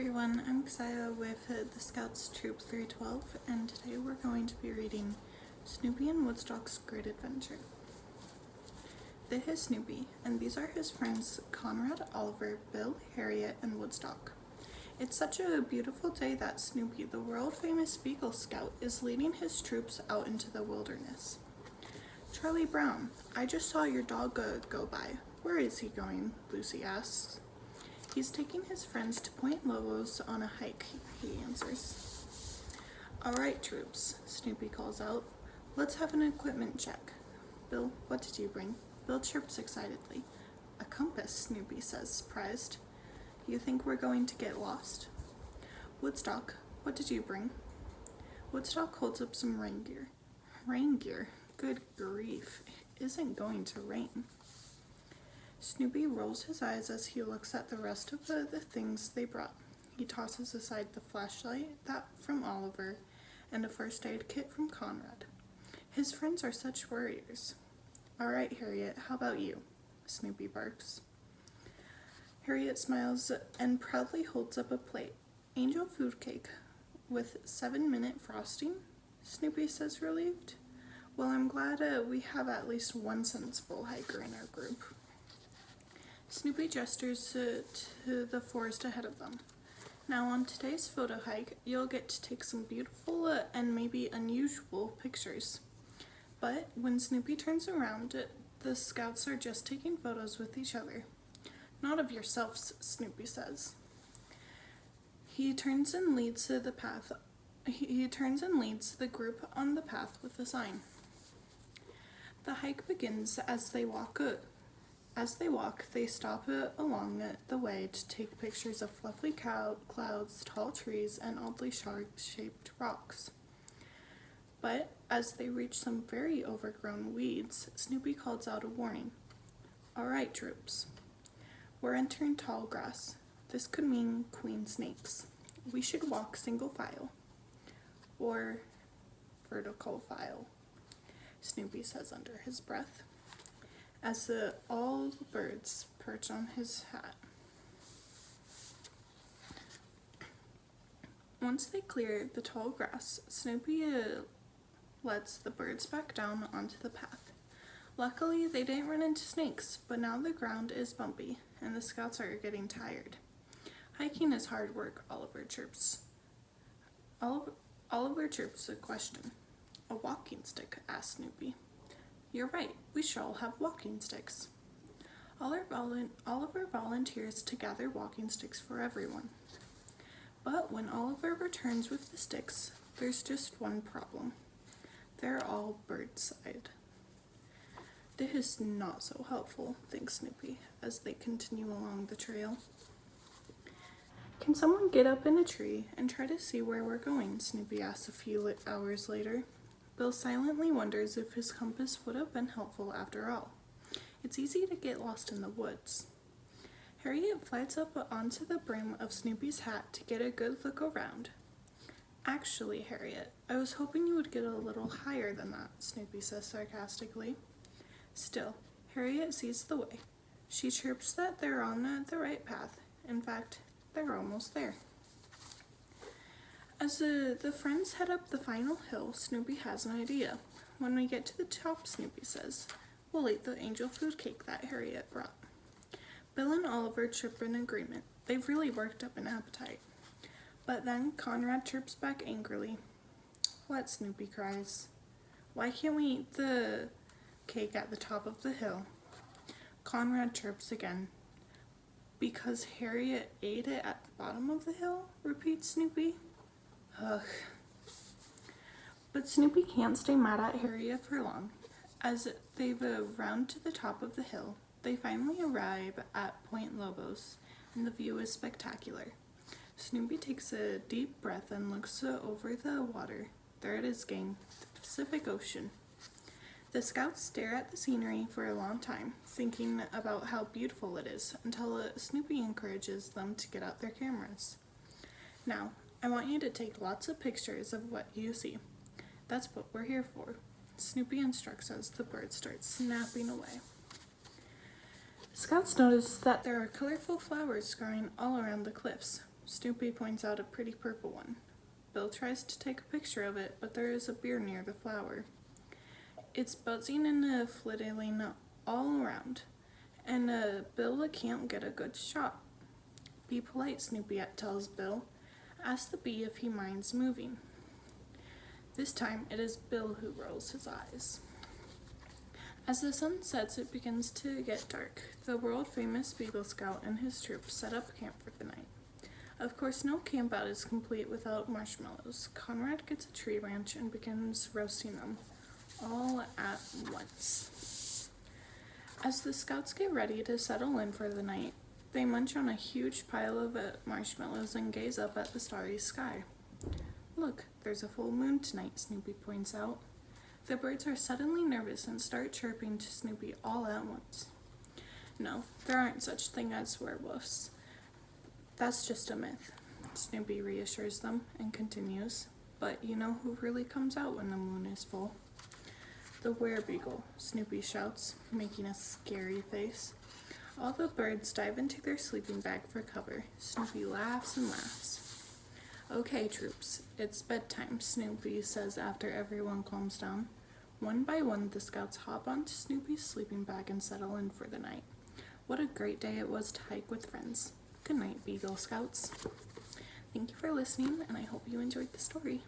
everyone, I'm Xia with the Scouts Troop 312, and today we're going to be reading Snoopy and Woodstock's Great Adventure. This is Snoopy, and these are his friends Conrad, Oliver, Bill, Harriet, and Woodstock. It's such a beautiful day that Snoopy, the world-famous Beagle Scout, is leading his troops out into the wilderness. Charlie Brown, I just saw your dog go by. Where is he going? Lucy asks. He's taking his friends to Point Lobos on a hike, he answers. All right, troops, Snoopy calls out. Let's have an equipment check. Bill, what did you bring? Bill chirps excitedly. A compass, Snoopy says, surprised. You think we're going to get lost? Woodstock, what did you bring? Woodstock holds up some rain gear. Rain gear? Good grief, it isn't going to rain. Snoopy rolls his eyes as he looks at the rest of the things they brought. He tosses aside the flashlight from Oliver and a first aid kit from Conrad. His friends are such warriors. All right, Harriet, how about you? Snoopy barks. Harriet smiles and proudly holds up a plate. Angel food cake with 7-minute frosting? Snoopy says, relieved. Well, I'm glad we have at least one sensible hiker in our group. Snoopy gestures to the forest ahead of them. Now on today's photo hike, you'll get to take some beautiful and maybe unusual pictures. But when Snoopy turns around, the scouts are just taking photos with each other. Not of yourselves, Snoopy says. He turns and leads the path. He turns and leads the group on the path with a sign. The hike begins as they walk. As they walk, they stop along the way to take pictures of fluffy clouds, tall trees, and oddly shaped rocks. But as they reach some very overgrown weeds, Snoopy calls out a warning. All right, troops. We're entering tall grass. This could mean queen snakes. We should walk single file. Or vertical file, Snoopy says under his breath, as all the birds perch on his hat. Once they clear the tall grass, Snoopy lets the birds back down onto the path. Luckily, they didn't run into snakes, but now the ground is bumpy, and the scouts are getting tired. Hiking is hard work, Oliver chirps. Oliver chirps a question. A walking stick, asks Snoopy. You're right, we should all have walking sticks. Oliver volunteers to gather walking sticks for everyone. But when Oliver returns with the sticks, there's just one problem. They're all bird-side. This is not so helpful, thinks Snoopy, as they continue along the trail. Can someone get up in a tree and try to see where we're going? Snoopy asks a few hours later. Bill silently wonders if his compass would have been helpful after all. It's easy to get lost in the woods. Harriet flies up onto the brim of Snoopy's hat to get a good look around. Actually, Harriet, I was hoping you would get a little higher than that, Snoopy says sarcastically. Still, Harriet sees the way. She chirps that they're on the right path. In fact, they're almost there. As the friends head up the final hill, Snoopy has an idea. When we get to the top, Snoopy says, we'll eat the angel food cake that Harriet brought. Bill and Oliver chirp in agreement. They've really worked up an appetite. But then Conrad chirps back angrily. What? Snoopy cries. Why can't we eat the cake at the top of the hill? Conrad chirps again. Because Harriet ate it at the bottom of the hill? Repeats Snoopy. Ugh. But Snoopy can't stay mad at Harriet for long. As they round to the top of the hill, they finally arrive at Point Lobos, and the view is spectacular. Snoopy takes a deep breath and looks over the water. There it is, gang, the Pacific Ocean. The scouts stare at the scenery for a long time, thinking about how beautiful it is, until Snoopy encourages them to get out their cameras. Now, I want you to take lots of pictures of what you see. That's what we're here for. Snoopy instructs as the birds start snapping away. Scouts notice that there are colorful flowers growing all around the cliffs. Snoopy points out a pretty purple one. Bill tries to take a picture of it, but there is a beer near the flower. It's buzzing and flitting all around, and Bill can't get a good shot. Be polite, Snoopy tells Bill. Ask the bee if he minds moving. This time it is Bill who rolls his eyes. As the sun sets, it begins to get dark. The world-famous Beagle Scout and his troop set up camp for the night. Of course, no camp-out is complete without marshmallows. Conrad gets a tree branch and begins roasting them, all at once. As the Scouts get ready to settle in for the night, they munch on a huge pile of marshmallows and gaze up at the starry sky. Look, there's a full moon tonight, Snoopy points out. The birds are suddenly nervous and start chirping to Snoopy all at once. No, there aren't such things as werewolves. That's just a myth, Snoopy reassures them and continues. But you know who really comes out when the moon is full? The werebeagle, Snoopy shouts, making a scary face. All the birds dive into their sleeping bag for cover. Snoopy laughs and laughs. Okay, troops, it's bedtime, Snoopy says after everyone calms down. One by one, the Scouts hop onto Snoopy's sleeping bag and settle in for the night. What a great day it was to hike with friends. Good night, Beagle Scouts. Thank you for listening, and I hope you enjoyed the story.